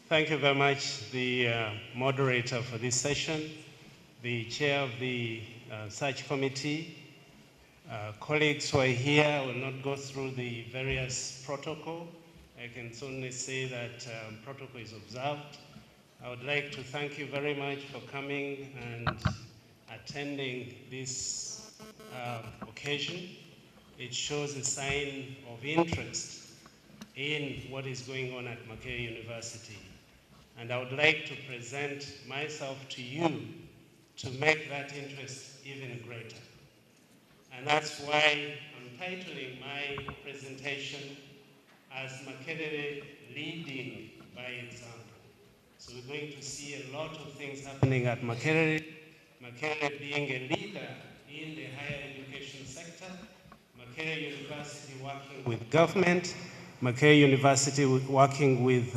Thank you very much, the moderator for this session, the chair of the search committee, colleagues who are here. I will not go through the various protocol. I can only say that protocol is observed. I would like to thank you very much for coming and attending this occasion. It shows a sign of interest in what is going on at Makerere University. And I would like to present myself to you to make that interest even greater. And that's why I'm titling my presentation as Makerere Leading by Example. So we're going to see a lot of things happening at Makerere. Makerere being a leader in the higher education sector, Makerere University working with government, Makerere University working with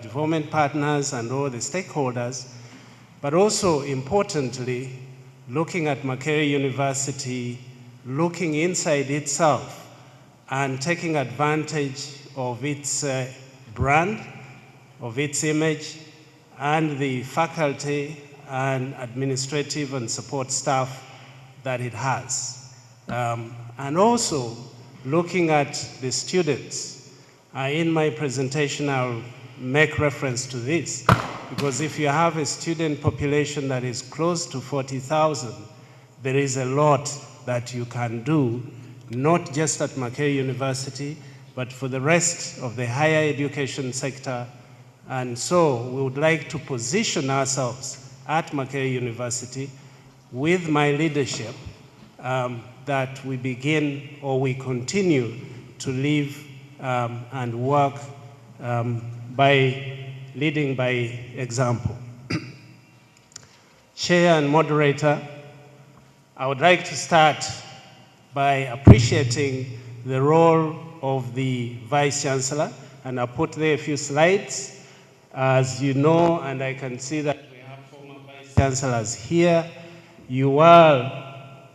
development partners and all the stakeholders, but also importantly, looking at Makerere University, looking inside itself and taking advantage of its brand, of its image, and the faculty and administrative and support staff that it has. And also looking at the students. In my presentation, I'll make reference to this, because if you have a student population that is close to 40,000, there is a lot that you can do, not just at Makerere University, but for the rest of the higher education sector. And so we would like to position ourselves at Makerere University with my leadership that we begin or we continue to live and work by leading by example. Chair and moderator, I would like to start by appreciating the role of the Vice Chancellor, and I'll put there a few slides. As you know, and I can see that we have former Vice Chancellors here, you are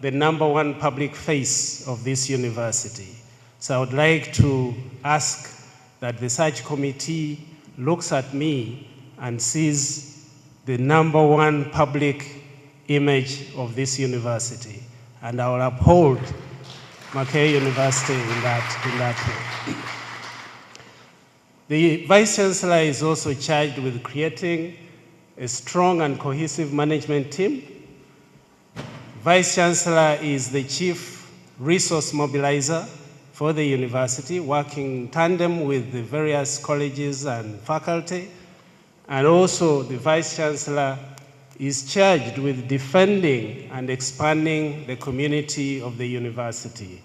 the #1 public face of this university. So I would like to ask that the search committee looks at me and sees the #1 public image of this university. And I will uphold Makerere University in that way. The Vice Chancellor is also charged with creating a strong and cohesive management team. Vice Chancellor is the chief resource mobilizer for the university, working in tandem with the various colleges and faculty. And also the Vice Chancellor is charged with defending and expanding the community of the university.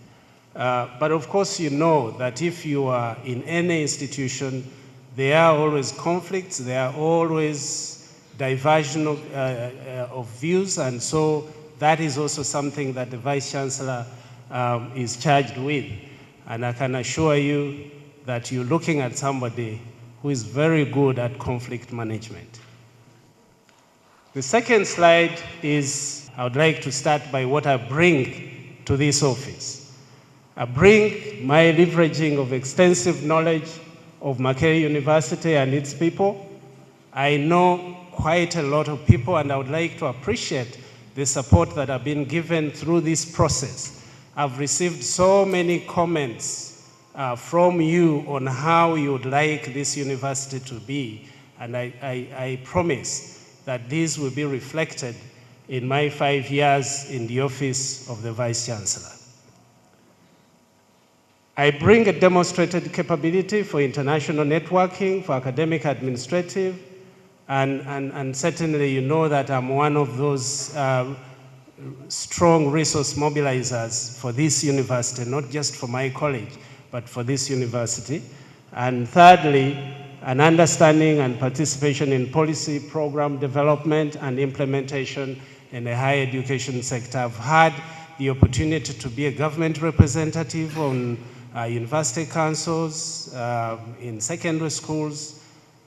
But of course you know that if you are in any institution, there are always conflicts, there are always diversion of views, and so that is also something that the Vice Chancellor is charged with. And I can assure you that you're looking at somebody who is very good at conflict management. The second slide is, I would like to start by what I bring to this office. I bring my leveraging of extensive knowledge of Makerere University and its people. I know quite a lot of people, and I would like to appreciate the support that I've been given through this process. I've received so many comments from you on how you would like this university to be, and I promise that these will be reflected in my 5 years in the office of the Vice Chancellor. I bring a demonstrated capability for international networking, for academic administrative, and certainly you know that I'm one of those strong resource mobilizers for this university, not just for my college, but for this university. And thirdly, an understanding and participation in policy program development and implementation in the higher education sector. I've had the opportunity to be a government representative on university councils, in secondary schools,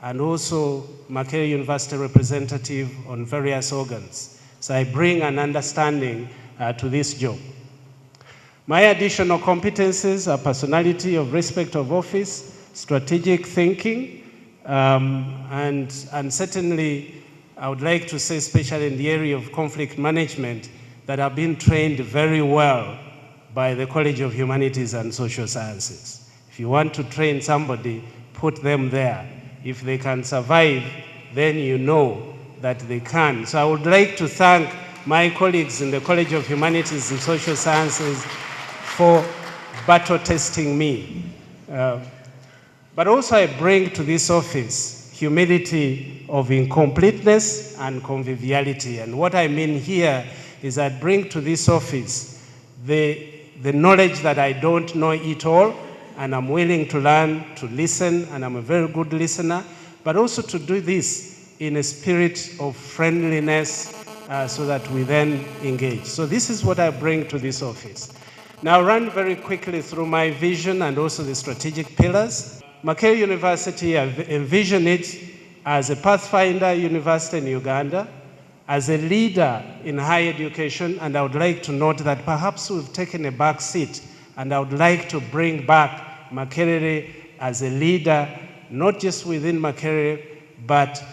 and also Makerere University representative on various organs. So I bring an understanding to this job. My additional competencies are personality of respect of office, strategic thinking, And certainly, I would like to say, especially in the area of conflict management, that have been trained very well by the College of Humanities and Social Sciences. If you want to train somebody, put them there. If they can survive, then you know that they can. So I would like to thank my colleagues in the College of Humanities and Social Sciences for battle testing me. But also I bring to this office humility of incompleteness and conviviality. And what I mean here is I bring to this office the knowledge that I don't know it all, and I'm willing to learn, to listen, and I'm a very good listener, but also to do this in a spirit of friendliness so that we then engage. So this is what I bring to this office. Now I'll run very quickly through my vision and also the strategic pillars. Makerere University, I envision it as a pathfinder university in Uganda, as a leader in higher education, and I would like to note that perhaps we've taken a back seat, and I would like to bring back Makerere as a leader, not just within Makerere, but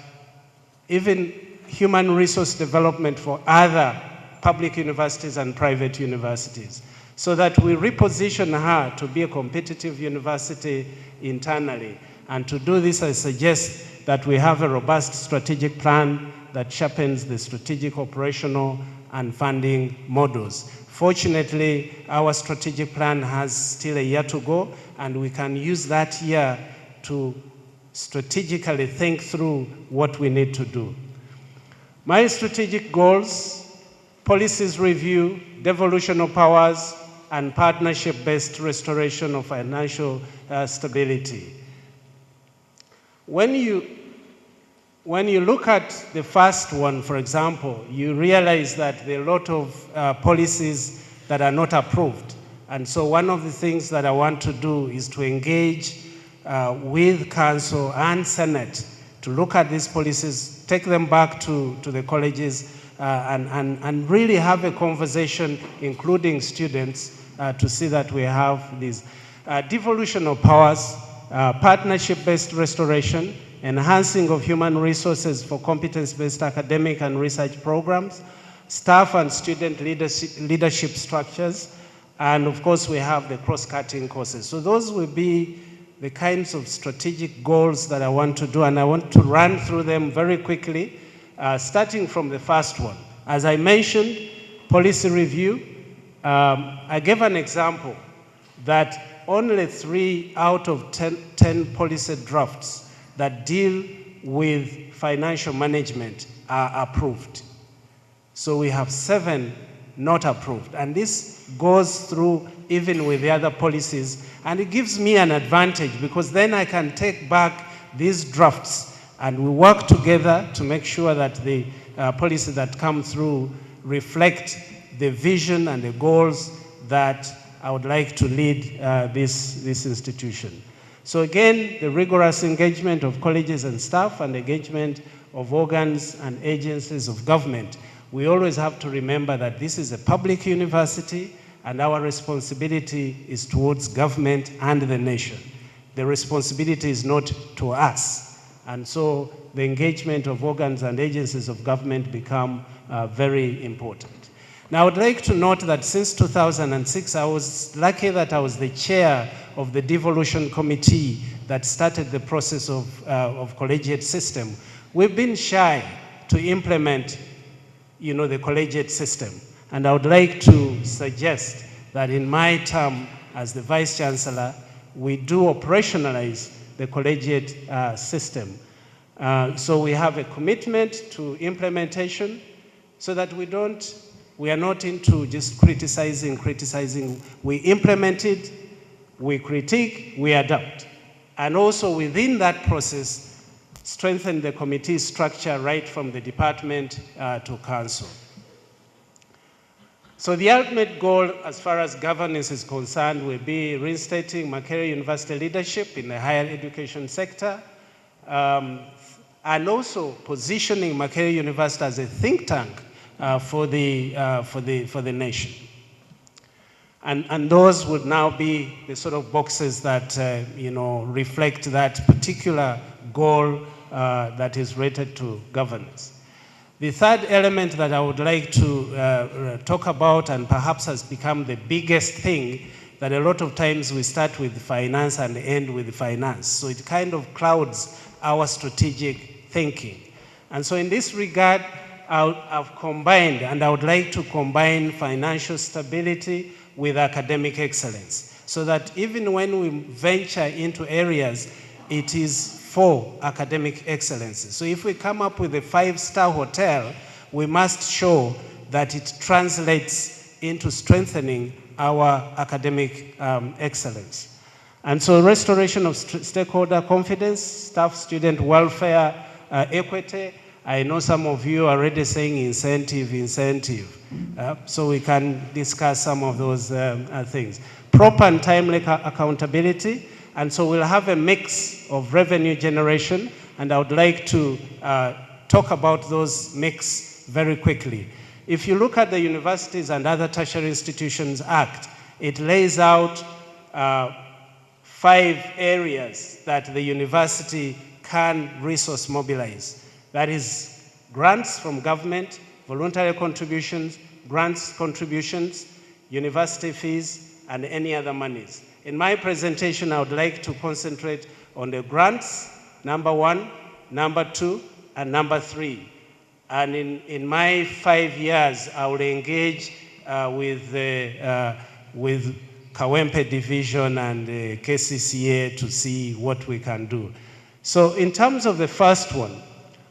even human resource development for other public universities and private universities, so that we reposition her to be a competitive university internally. And to do this, I suggest that we have a robust strategic plan that sharpens the strategic, operational, and funding models. Fortunately, our strategic plan has still a year to go, and we can use that year to strategically think through what we need to do. My strategic goals: policies review, devolution of powers, and partnership-based restoration of financial stability. When you look at the first one, for example, you realize that there are a lot of policies that are not approved. And so one of the things that I want to do is to engage with Council and Senate to look at these policies, take them back to the colleges, and really have a conversation, including students, to see that we have these devolution of powers, partnership-based restoration, enhancing of human resources for competence-based academic and research programs, staff and student leadership structures, and of course we have the cross-cutting courses. So those will be the kinds of strategic goals that I want to do, and I want to run through them very quickly, starting from the first one. As I mentioned, policy review. I gave an example that only 3 out of 10 policy drafts that deal with financial management are approved. So we have 7 not approved. And this goes through even with the other policies. And it gives me an advantage because then I can take back these drafts and we work together to make sure that the policies that come through reflect the vision and the goals that I would like to lead this institution. So again, the rigorous engagement of colleges and staff and engagement of organs and agencies of government. We always have to remember that this is a public university and our responsibility is towards government and the nation. The responsibility is not to us. And so the engagement of organs and agencies of government become very important. Now, I would like to note that since 2006, I was lucky that I was the chair of the devolution committee that started the process of collegiate system. We've been shy to implement, the collegiate system. And I would like to suggest that in my term as the Vice Chancellor, we do operationalize the collegiate system. So we have a commitment to implementation so that we are not into just criticizing. We implement it, we critique, we adapt. And also within that process, strengthen the committee structure right from the department to council. So the ultimate goal as far as governance is concerned will be reinstating Makerere University leadership in the higher education sector, and also positioning Makerere University as a think tank for the nation. And those would now be the sort of boxes that reflect that particular goal that is related to governance. The third element that I would like to talk about, and perhaps has become the biggest thing, that a lot of times we start with finance and end with finance. So it kind of clouds our strategic thinking. And so in this regard, I've combined, and I would like to combine financial stability with academic excellence, so that even when we venture into areas, it is for academic excellence. So if we come up with a 5-star hotel, we must show that it translates into strengthening our academic excellence. And so restoration of stakeholder confidence, staff student welfare, equity. I know some of you are already saying incentive. So we can discuss some of those things. Proper and timely accountability. And so we'll have a mix of revenue generation, and I would like to talk about those mix very quickly. If you look at the Universities and Other Tertiary Institutions Act, it lays out 5 areas that the university can resource mobilize. That is grants from government, voluntary contributions, grants contributions, university fees, and any other monies. In my presentation, I would like to concentrate on the grants, number 1, number 2, and number 3. And in my 5 years, I will engage with Kawempe Division and KCCA to see what we can do. So in terms of the first one,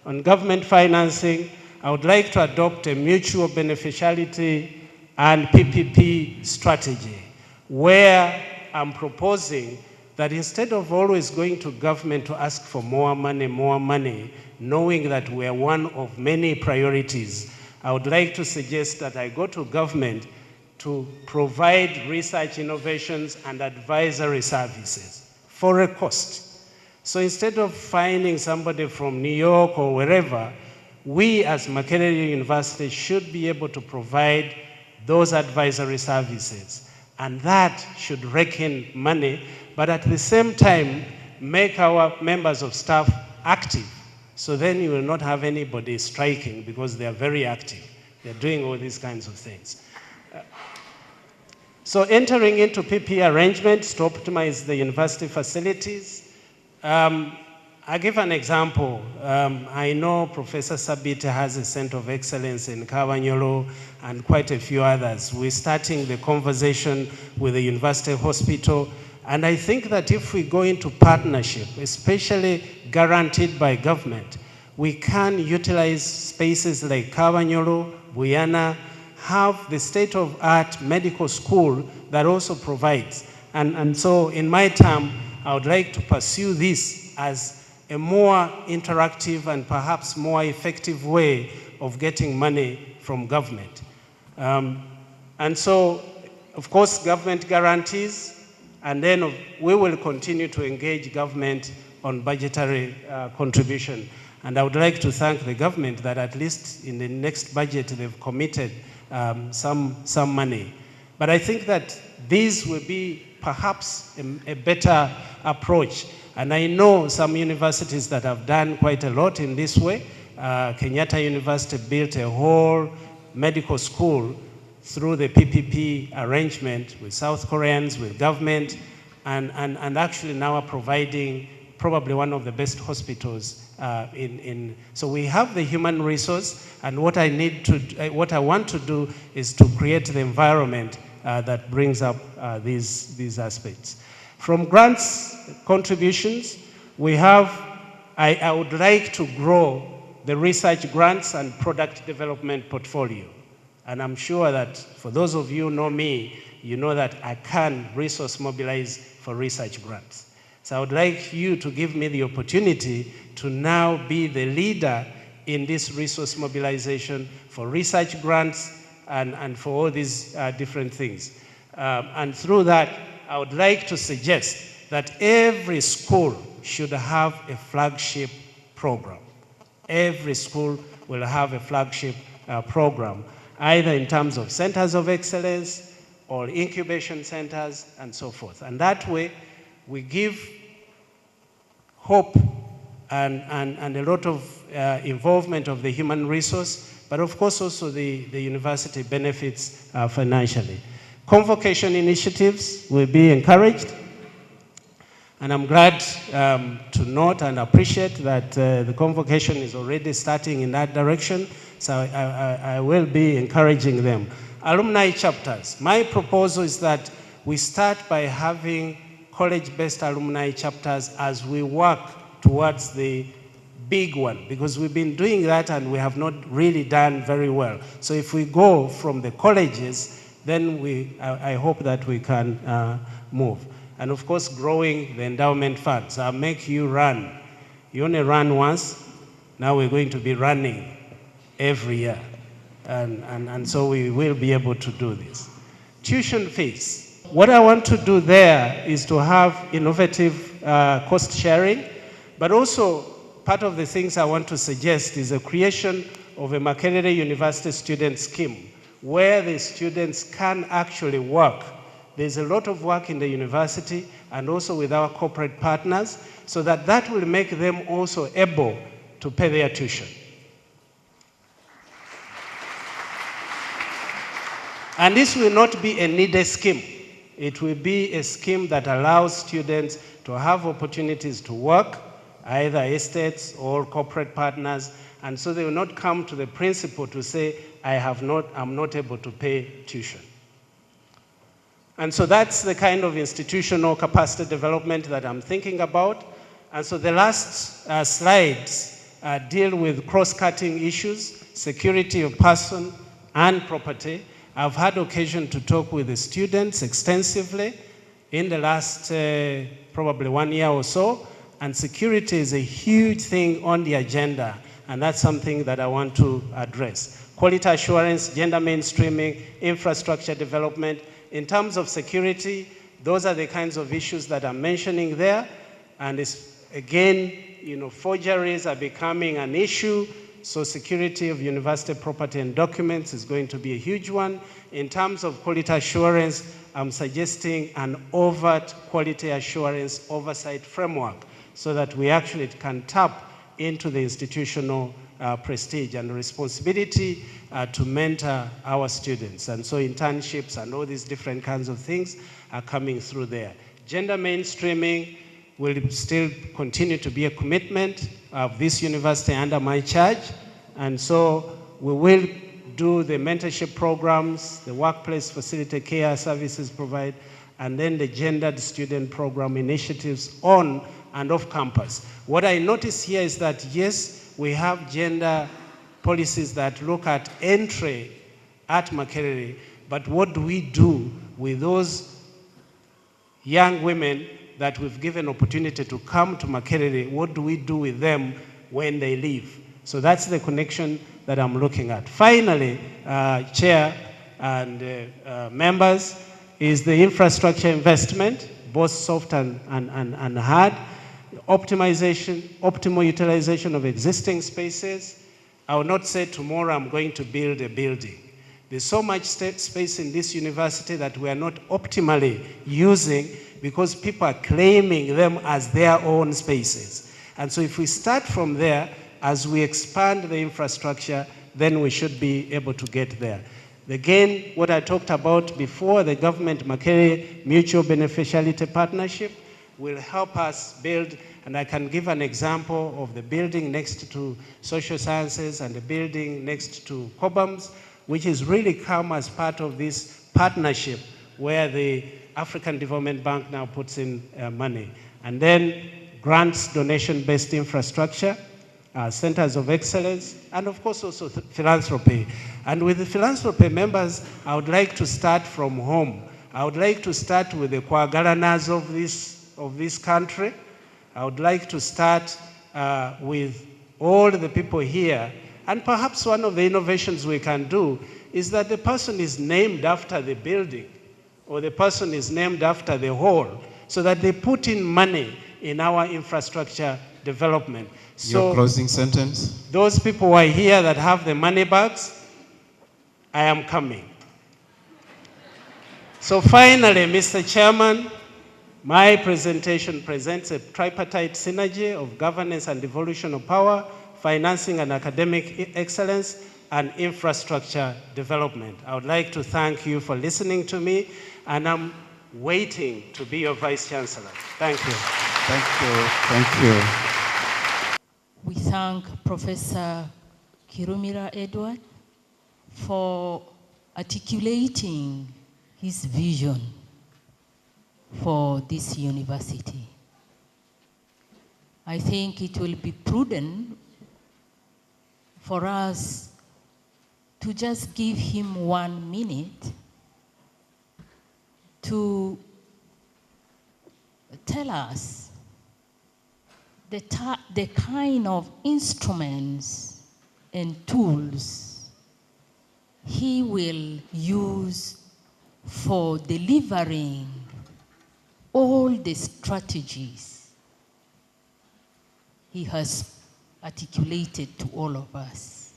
on government financing, I would like to adopt a mutual beneficiality and PPP strategy, where I'm proposing that instead of always going to government to ask for more money, knowing that we are one of many priorities, I would like to suggest that I go to government to provide research innovations and advisory services for a cost. So instead of finding somebody from New York or wherever, we as Makerere University should be able to provide those advisory services. And that should rake in money, but at the same time, make our members of staff active. So then you will not have anybody striking, because they are very active. They're doing all these kinds of things. So entering into PP arrangements to optimize the university facilities. I give an example. I know Professor Sabit has a Center of Excellence in Kabanyolo and quite a few others. We're starting the conversation with the university hospital. And I think that if we go into partnership, especially guaranteed by government, we can utilize spaces like Kabanyolo, Buyana, have the state-of-art medical school that also provides. And so in my term, I would like to pursue this as a more interactive and perhaps more effective way of getting money from government. And so, of course, government guarantees, and then we will continue to engage government on budgetary contribution. And I would like to thank the government that at least in the next budget they've committed some money. But I think that these will be perhaps a better approach. And I know some universities that have done quite a lot in this way. Kenyatta University built a whole medical school through the PPP arrangement with South Koreans, with government, and actually now are providing probably one of the best hospitals so we have the human resource, and what I want to do is to create the environment that brings up these aspects. From grants contributions, we have, I would like to grow the research grants and product development portfolio. And I'm sure that for those of you who know me, you know that I can resource mobilize for research grants. So I would like you to give me the opportunity to now be the leader in this resource mobilization for research grants and for all these different things. And through that, I would like to suggest that every school should have a flagship program. Every school will have a flagship program, either in terms of centers of excellence, or incubation centers, and so forth. And that way, we give hope and a lot of involvement of the human resource, but of course also the university benefits financially. Convocation initiatives will be encouraged, and I'm glad to note and appreciate that the convocation is already starting in that direction, so I will be encouraging them. Alumni chapters. My proposal is that we start by having college-based alumni chapters as we work towards the big one, because we've been doing that and we have not really done very well. So if we go from the colleges, then I hope that we can move. And of course, growing the endowment funds. I'll make you run. You only run once. Now we're going to be running every year. And so we will be able to do this. Tuition fees. What I want to do there is to have innovative cost sharing, but also part of the things I want to suggest is the creation of a Makerere University student scheme where the students can actually work. There's a lot of work in the university and also with our corporate partners, so that will make them also able to pay their tuition. And this will not be a needed scheme. It will be a scheme that allows students to have opportunities to work, either estates or corporate partners, and so they will not come to the principal to say, I'm not able to pay tuition. And so that's the kind of institutional capacity development that I'm thinking about. And so the last slides deal with cross-cutting issues, security of person and property. I've had occasion to talk with the students extensively in the last probably 1 year or so, and security is a huge thing on the agenda, and that's something that I want to address. Quality assurance, gender mainstreaming, infrastructure development. In terms of security, those are the kinds of issues that I'm mentioning there, and it's, again, forgeries are becoming an issue. So security of university property and documents is going to be a huge one. In terms of quality assurance, I'm suggesting an overt quality assurance oversight framework so that we actually can tap into the institutional prestige and responsibility to mentor our students. And so internships and all these different kinds of things are coming through there. Gender mainstreaming will still continue to be a commitment of this university under my charge. And so we will do the mentorship programs, the workplace facility care services provide, and then the gendered student program initiatives on and off campus. What I notice here is that, yes, we have gender policies that look at entry at Makerere, but what do we do with those young women that we've given opportunity to come to Makerere? What do we do with them when they leave? So that's the connection that I'm looking at. Finally, Chair and members, is the infrastructure investment, both soft and hard, optimal utilization of existing spaces. I will not say tomorrow I'm going to build a building. There's so much space in this university that we are not optimally using because people are claiming them as their own spaces. And so if we start from there, as we expand the infrastructure, then we should be able to get there. Again, what I talked about before, the government-Makerere mutual beneficiality partnership will help us build, and I can give an example of the building next to social sciences and the building next to COBAMS, which has really come as part of this partnership where the African Development Bank now puts in money. And then grants, donation-based infrastructure, centers of excellence, and of course also philanthropy. And with the philanthropy members, I would like to start from home. I would like to start with the Kwagalanas of this country. I would like to start with all the people here. And perhaps one of the innovations we can do is that the person is named after the building, or the person is named after the hall, so that they put in money in our infrastructure development. Your closing sentence? Those people who are here that have the money bags, I am coming. So finally, Mr. Chairman, my presentation presents a tripartite synergy of governance and devolution of power, financing and academic excellence, and infrastructure development. I would like to thank you for listening to me, and I'm waiting to be your Vice Chancellor. Thank you. Thank you. Thank you. We thank Professor Kirumira Edward for articulating his vision for this university. I think it will be prudent for us to just give him 1 minute to tell us the kind of instruments and tools he will use for delivering all the strategies he has articulated to all of us.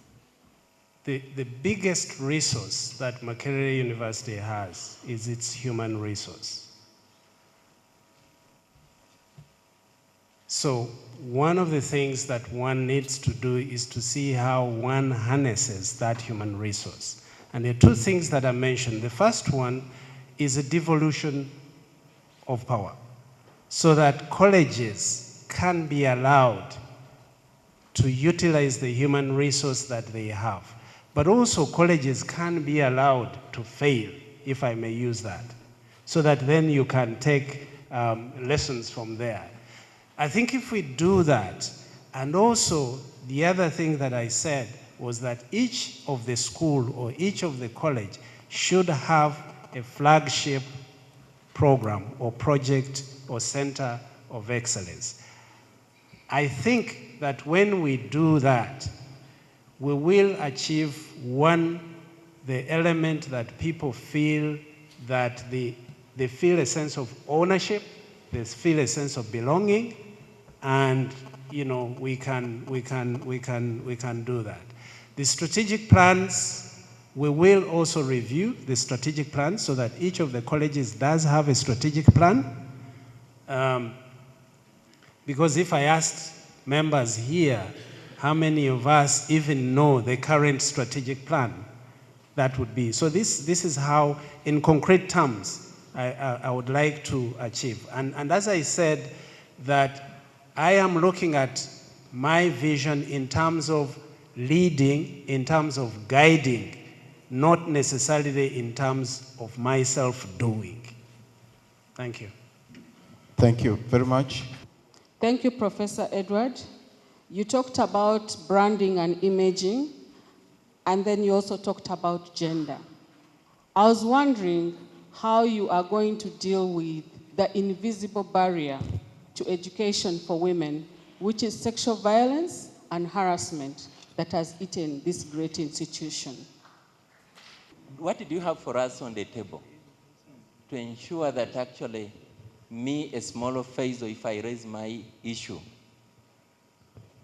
The biggest resource that Makerere University has is its human resource. So one of the things that one needs to do is to see how one harnesses that human resource. And there are 2 things that I mentioned. The first one is a devolution of power, so that colleges can be allowed to utilize the human resource that they have. But also colleges can be allowed to fail, if I may use that, so that then you can take lessons from there. I think if we do that, and also the other thing that I said was that each of the school or each of the college should have a flagship program or project or center of excellence. I think that when we do that, we will achieve the element that people feel that they feel a sense of ownership, they feel a sense of belonging, and we can do that. The strategic plans, we will also review the strategic plans so that each of the colleges does have a strategic plan. Because if I asked members here, how many of us even know the current strategic plan, that would be. So this is how, in concrete terms, I would like to achieve. And as I said, that I am looking at my vision in terms of leading, in terms of guiding, not necessarily in terms of myself doing. Thank you. Thank you very much. Thank you, Professor Edward. You talked about branding and imaging, and then you also talked about gender. I was wondering how you are going to deal with the invisible barrier to education for women, which is sexual violence and harassment that has eaten this great institution. What do you have for us on the table to ensure that actually me, a smaller face, or if I raise my issue,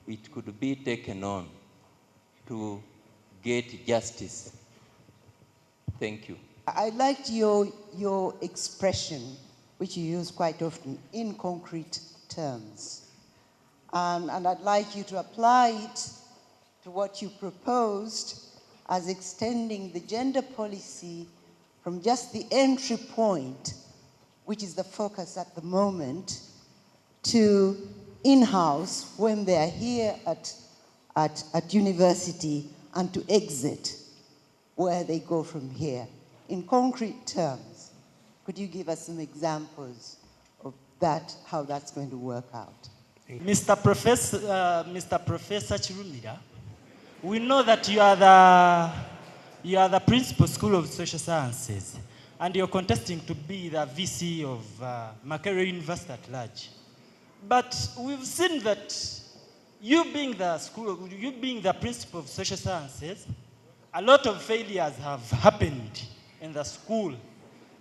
it could be taken on to get justice? Thank you. I liked your expression, which you use quite often, in concrete terms. And I'd like you to apply it to what you proposed as extending the gender policy from just the entry point, which is the focus at the moment, to in-house when they're here at university, and to exit where they go from here. In concrete terms, could you give us some examples of that, how that's going to work out? Mr. Professor Kirumira, we know that you are the principal school of social sciences, and you're contesting to be the VC of Makerere University at large. But we've seen that you being the principal of social sciences, a lot of failures have happened in the school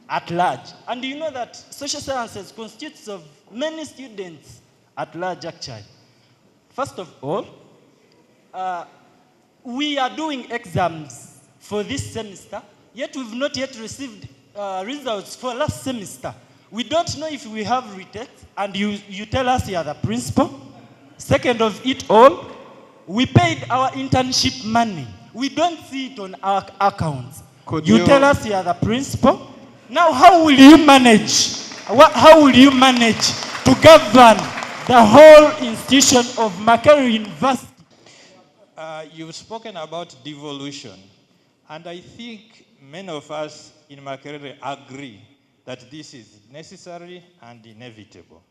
at large. And you know that social sciences constitutes of many students at large, actually. First of all, we are doing exams for this semester, yet we've not yet received results for last semester. We don't know if we have retakes, and you tell us you are the principal. Second of it all, we paid our internship money. We don't see it on our accounts. You tell us you are the principal. Now how will you manage? How will you manage to govern the whole institution of Makerere University? You've spoken about devolution, and I think many of us in Makerere agree that this is necessary and inevitable.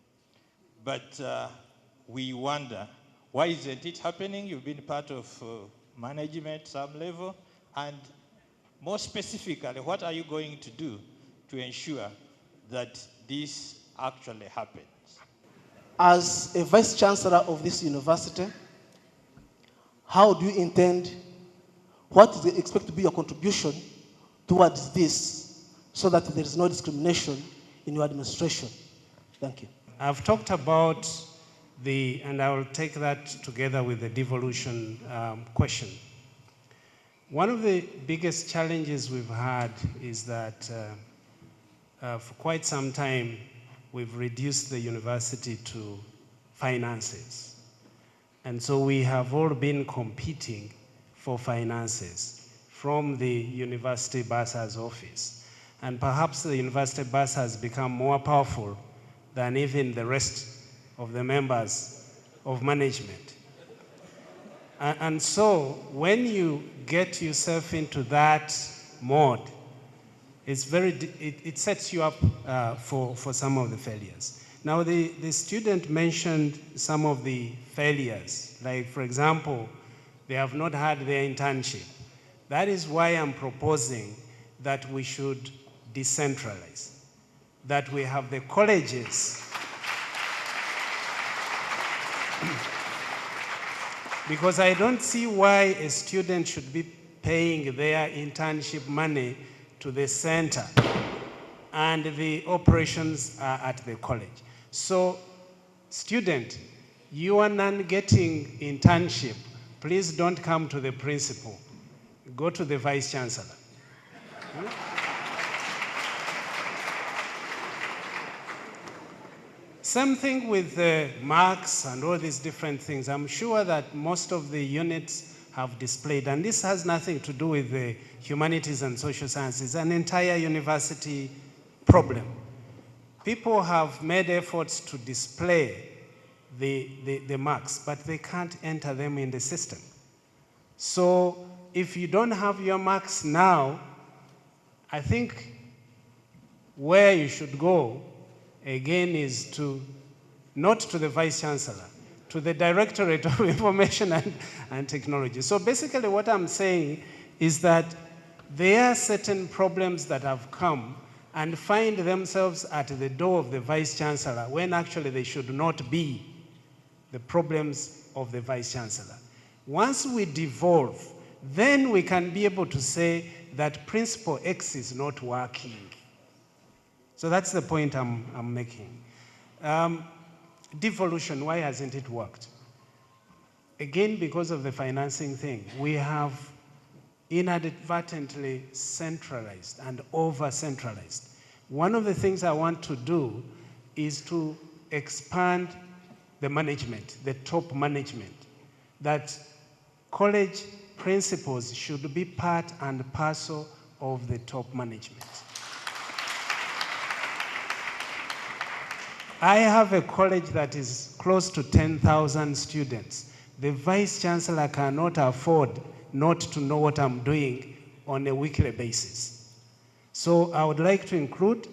But we wonder, why isn't it happening? You've been part of management some level, and more specifically, what are you going to do to ensure that this actually happens? As a vice chancellor of this university, how do you intend, what is expected to be your contribution towards this so that there is no discrimination in your administration? Thank you. I've talked about and I will take that together with the devolution question. One of the biggest challenges we've had is that for quite some time, we've reduced the university to finances. And so we have all been competing for finances from the university bursar's office. And perhaps the university bursar has become more powerful than even the rest of the members of management. And so when you get yourself into that mode, it sets you up for some of the failures. Now, the student mentioned some of the failures. Like, for example, they have not had their internship. That is why I'm proposing that we should decentralize, that we have the colleges. Because I don't see why a student should be paying their internship money to the center and the operations are at the college. So, student, you are not getting internship. Please don't come to the principal. Go to the vice chancellor. Same thing with the marks and all these different things. I'm sure that most of the units have displayed, and this has nothing to do with the humanities and social sciences, an entire university problem. People have made efforts to display the marks, but they can't enter them in the system. So if you don't have your marks now, I think where you should go again is not to the Vice Chancellor, to the Directorate of Information and Technology. So basically what I'm saying is that there are certain problems that have come and find themselves at the door of the Vice Chancellor when actually they should not be the problems of the Vice Chancellor. Once we devolve, then we can be able to say that Principal X is not working. So that's the point I'm making. Devolution, why hasn't it worked? Again, because of the financing thing. We have inadvertently centralized and over-centralized. One of the things I want to do is to expand the management, the top management, that college principals should be part and parcel of the top management. I have a college that is close to 10,000 students. The Vice Chancellor cannot afford not to know what I'm doing on a weekly basis. So I would like to include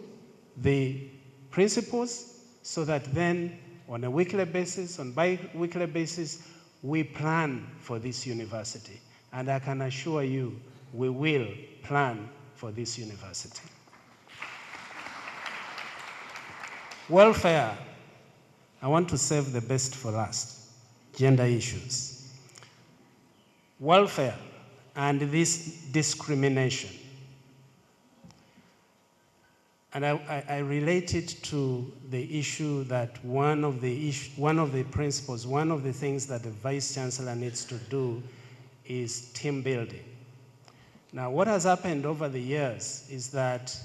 the principals so that then on a weekly basis, on bi-weekly basis, we plan for this university. And I can assure you, we will plan for this university. Welfare, I want to save the best for last. Gender issues. Welfare and this discrimination. And I relate it to the issue that one of the principles, one of the things that the Vice Chancellor needs to do is team building. Now, what has happened over the years is that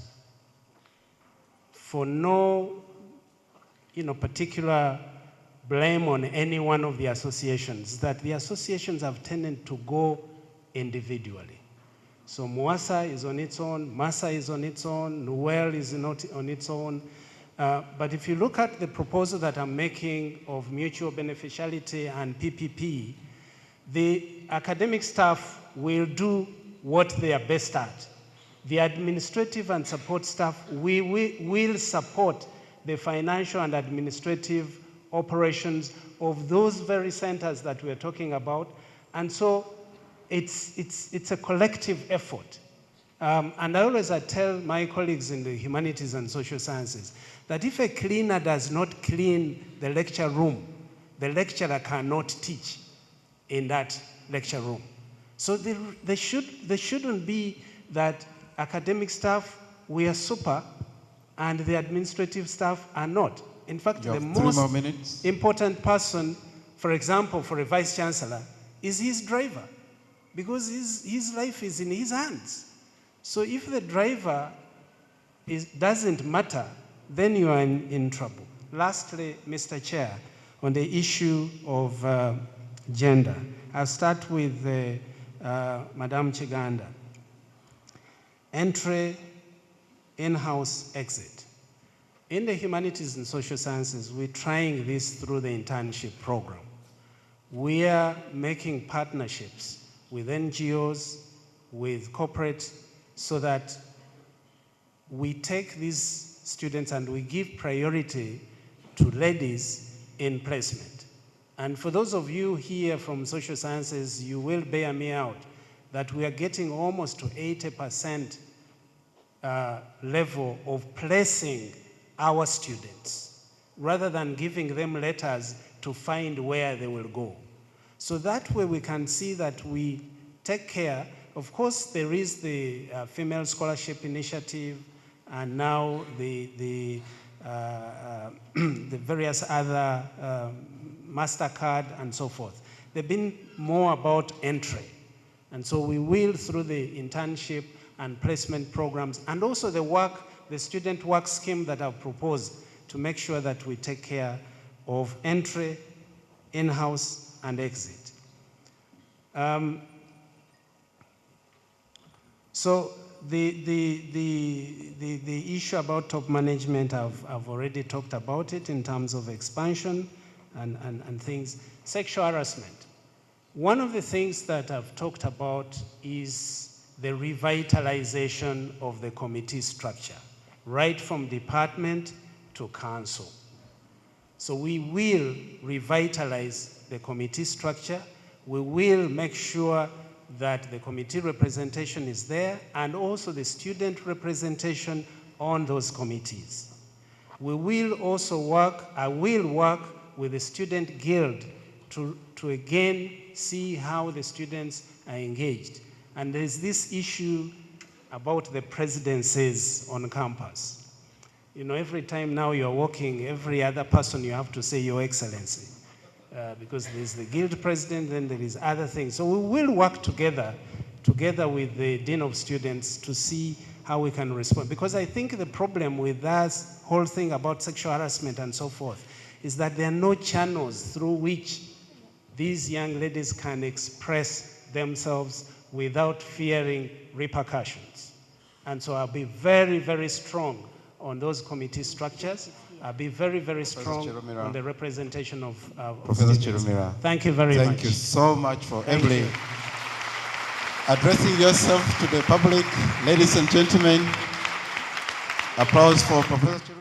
for no particular blame on any one of the associations, that the associations have tended to go individually. So MWASA is on its own, MASA is on its own, NUEL is not on its own. But if you look at the proposal that I'm making of mutual beneficiality and PPP, the academic staff will do what they are best at. The administrative and support staff will support the financial and administrative operations of those very centers that we're talking about. And so it's a collective effort. And I tell my colleagues in the humanities and social sciences that if a cleaner does not clean the lecture room, the lecturer cannot teach in that lecture room. So there shouldn't be that academic staff, we are super, and the administrative staff are not. In fact, the most important person, for example, for a vice chancellor, is his driver, because his life is in his hands. So if the driver doesn't matter, then you are in trouble. Lastly, Mr. Chair, on the issue of gender, I'll start with Madam Chiganda. Entry, in-house, exit. In the humanities and social sciences, we're trying this through the internship program. We are making partnerships with NGOs, with corporate, so that we take these students and we give priority to ladies in placement. And for those of you here from social sciences, you will bear me out that we are getting almost to 80% level of placing our students, rather than giving them letters to find where they will go. So that way we can see that we take care. Of course, there is the Female Scholarship Initiative, and now the various other MasterCard and so forth. They've been more about entry. And so we will, through the internship and placement programs, and also the student work scheme that I've proposed, to make sure that we take care of entry, in-house, and exit. So the issue about top management, I've already talked about it in terms of expansion and things. Sexual harassment. One of the things that I've talked about is the revitalization of the committee structure, right from department to council. So we will revitalize the committee structure. We will make sure that the committee representation is there, and also the student representation on those committees. We will also I will work with the student guild to again see how the students are engaged. And there's this issue about the presidencies on campus. Every time now you're walking, every other person you have to say Your Excellency. Because there's the guild president, then there is other things. So we will work together with the Dean of Students to see how we can respond. Because I think the problem with that whole thing about sexual harassment and so forth is that there are no channels through which these young ladies can express themselves without fearing repercussions. And so I'll be very, very strong on those committee structures. I'll be very, very strong on the representation of Professor students. Kirumira. Thank you very much. Thank you so much for ably addressing yourself to the public. Ladies and gentlemen, applause for Professor Kirumira.